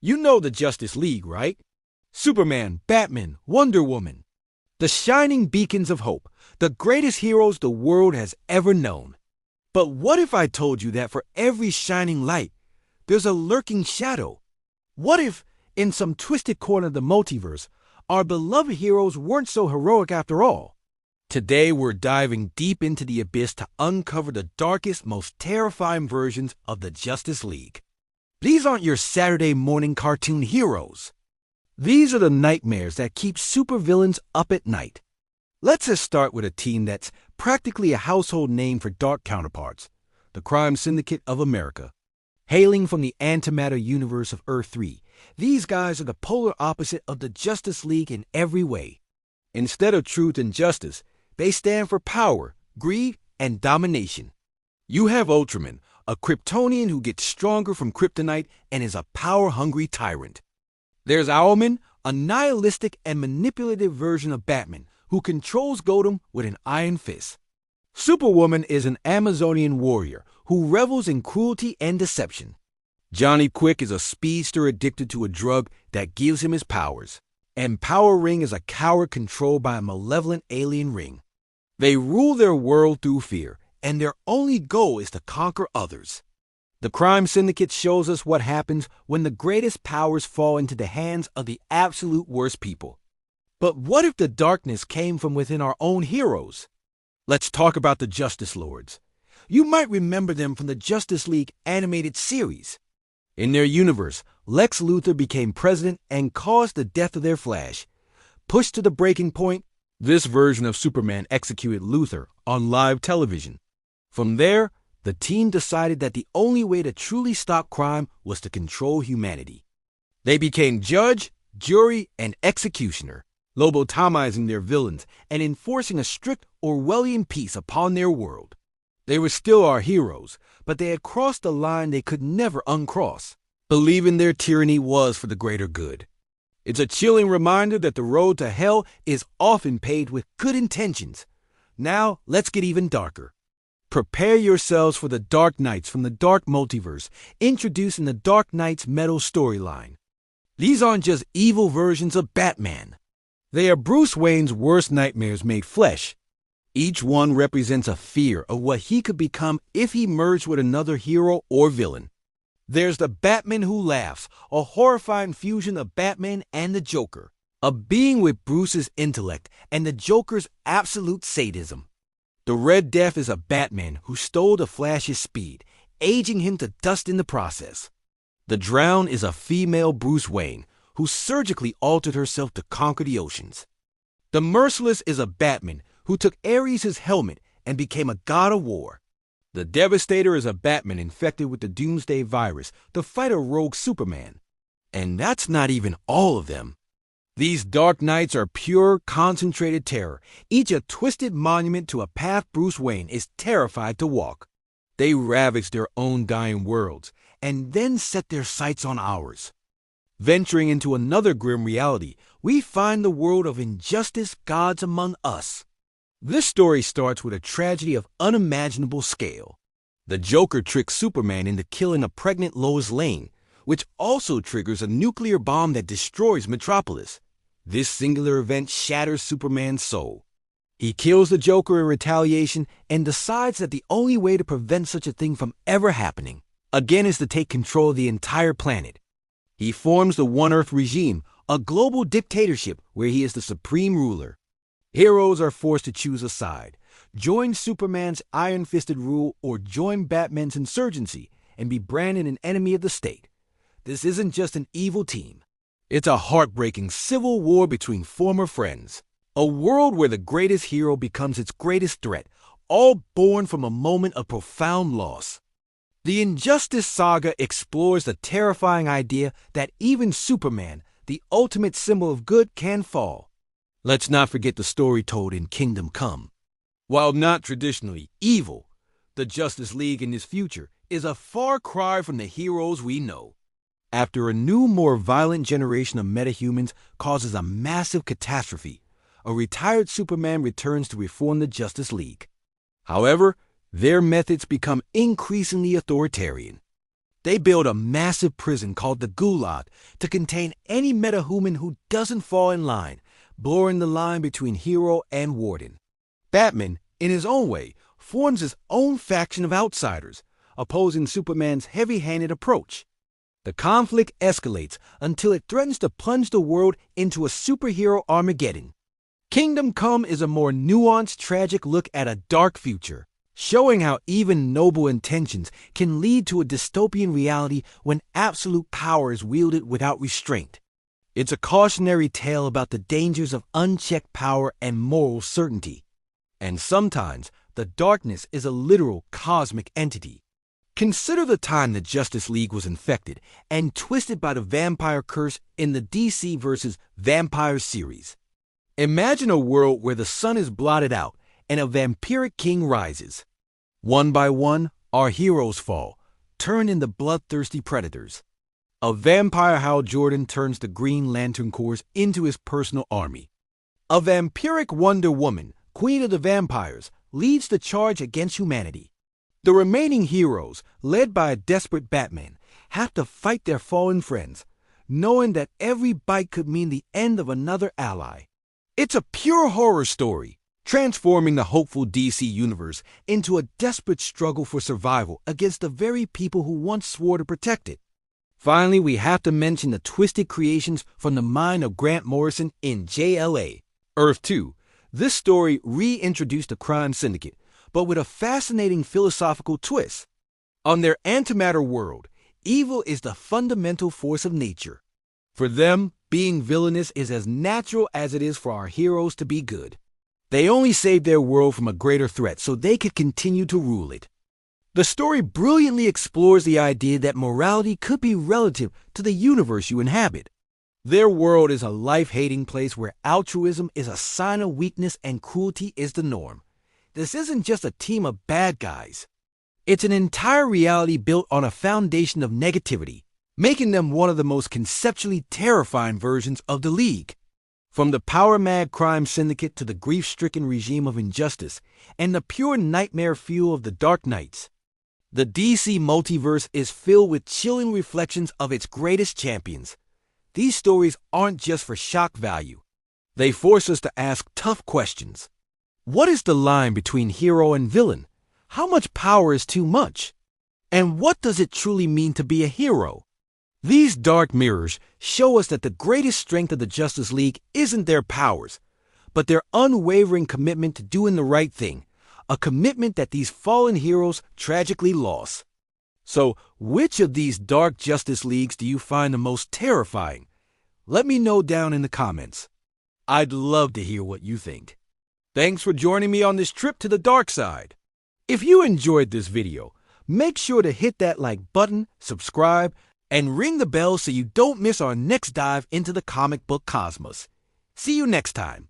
You know the Justice League, right? Superman, Batman, Wonder Woman. The shining beacons of hope, the greatest heroes the world has ever known. But what if I told you that for every shining light, there's a lurking shadow? What if, in some twisted corner of the multiverse, our beloved heroes weren't so heroic after all? Today we're diving deep into the abyss to uncover the darkest, most terrifying versions of the Justice League. These aren't your Saturday morning cartoon heroes. These are the nightmares that keep supervillains up at night. Let's just start with a team that's practically a household name for dark counterparts, the Crime Syndicate of America. Hailing from the antimatter universe of Earth-3, these guys are the polar opposite of the Justice League in every way. Instead of truth and justice, they stand for power, greed, and domination. You have Ultraman, a Kryptonian who gets stronger from kryptonite and is a power-hungry tyrant. There's Owlman, a nihilistic and manipulative version of Batman who controls Gotham with an iron fist. Superwoman is an Amazonian warrior who revels in cruelty and deception. Johnny Quick is a speedster addicted to a drug that gives him his powers. And Power Ring is a coward controlled by a malevolent alien ring. They rule their world through fear, and their only goal is to conquer others. The Crime Syndicate shows us what happens when the greatest powers fall into the hands of the absolute worst people. But what if the darkness came from within our own heroes? Let's talk about the Justice Lords. You might remember them from the Justice League animated series. In their universe, Lex Luthor became president and caused the death of their Flash. Pushed to the breaking point, this version of Superman executed Luthor on live television. From there, the team decided that the only way to truly stop crime was to control humanity. They became judge, jury, and executioner, lobotomizing their villains and enforcing a strict Orwellian peace upon their world. They were still our heroes, but they had crossed a line they could never uncross, believing their tyranny was for the greater good. It's a chilling reminder that the road to hell is often paved with good intentions. Now, let's get even darker. Prepare yourselves for the Dark Knights from the Dark Multiverse, introducing the Dark Knights Metal storyline. These aren't just evil versions of Batman. They are Bruce Wayne's worst nightmares made flesh. Each one represents a fear of what he could become if he merged with another hero or villain. There's the Batman Who Laughs, a horrifying fusion of Batman and the Joker, a being with Bruce's intellect and the Joker's absolute sadism. The Red Death is a Batman who stole the Flash's speed, aging him to dust in the process. The Drown is a female Bruce Wayne who surgically altered herself to conquer the oceans. The Merciless is a Batman who took Ares' helmet and became a god of war. The Devastator is a Batman infected with the Doomsday virus to fight a rogue Superman. And that's not even all of them. These Dark Knights are pure, concentrated terror, each a twisted monument to a path Bruce Wayne is terrified to walk. They ravage their own dying worlds, and then set their sights on ours. Venturing into another grim reality, we find the world of injustice gods among us. This story starts with a tragedy of unimaginable scale. The Joker tricks Superman into killing a pregnant Lois Lane, which also triggers a nuclear bomb that destroys Metropolis. This singular event shatters Superman's soul. He kills the Joker in retaliation and decides that the only way to prevent such a thing from ever happening again is to take control of the entire planet. He forms the One Earth regime, a global dictatorship where he is the supreme ruler. Heroes are forced to choose a side, join Superman's iron-fisted rule or join Batman's insurgency and be branded an enemy of the state. This isn't just an evil team. It's a heartbreaking civil war between former friends. A world where the greatest hero becomes its greatest threat, all born from a moment of profound loss. The Injustice Saga explores the terrifying idea that even Superman, the ultimate symbol of good, can fall. Let's not forget the story told in Kingdom Come. While not traditionally evil, the Justice League in this future is a far cry from the heroes we know. After a new, more violent generation of metahumans causes a massive catastrophe, a retired Superman returns to reform the Justice League. However, their methods become increasingly authoritarian. They build a massive prison called the Gulag to contain any metahuman who doesn't fall in line, blurring the line between hero and warden. Batman, in his own way, forms his own faction of outsiders, opposing Superman's heavy-handed approach. The conflict escalates until it threatens to plunge the world into a superhero Armageddon. Kingdom Come is a more nuanced, tragic look at a dark future, showing how even noble intentions can lead to a dystopian reality when absolute power is wielded without restraint. It's a cautionary tale about the dangers of unchecked power and moral certainty. And sometimes, the darkness is a literal cosmic entity. Consider the time the Justice League was infected and twisted by the vampire curse in the DC vs. Vampire series. Imagine a world where the sun is blotted out and a vampiric king rises. One by one, our heroes fall, turned into bloodthirsty predators. A vampire Hal Jordan turns the Green Lantern Corps into his personal army. A vampiric Wonder Woman, Queen of the Vampires, leads the charge against humanity. The remaining heroes, led by a desperate Batman, have to fight their fallen friends, knowing that every bite could mean the end of another ally. It's a pure horror story, transforming the hopeful DC universe into a desperate struggle for survival against the very people who once swore to protect it. Finally, we have to mention the twisted creations from the mind of Grant Morrison in JLA, Earth 2. This story reintroduced the crime syndicate, but with a fascinating philosophical twist. On their antimatter world, evil is the fundamental force of nature. For them, being villainous is as natural as it is for our heroes to be good. They only saved their world from a greater threat so they could continue to rule it. The story brilliantly explores the idea that morality could be relative to the universe you inhabit. Their world is a life-hating place where altruism is a sign of weakness and cruelty is the norm. This isn't just a team of bad guys. It's an entire reality built on a foundation of negativity, making them one of the most conceptually terrifying versions of the League. From the power-mad crime syndicate to the grief-stricken regime of injustice and the pure nightmare fuel of the Dark Knights, the DC multiverse is filled with chilling reflections of its greatest champions. These stories aren't just for shock value. They force us to ask tough questions. What is the line between hero and villain? How much power is too much? And what does it truly mean to be a hero? These dark mirrors show us that the greatest strength of the Justice League isn't their powers, but their unwavering commitment to doing the right thing, a commitment that these fallen heroes tragically lost. So, which of these dark Justice Leagues do you find the most terrifying? Let me know down in the comments. I'd love to hear what you think. Thanks for joining me on this trip to the dark side. If you enjoyed this video, make sure to hit that like button, subscribe, and ring the bell so you don't miss our next dive into the comic book cosmos. See you next time.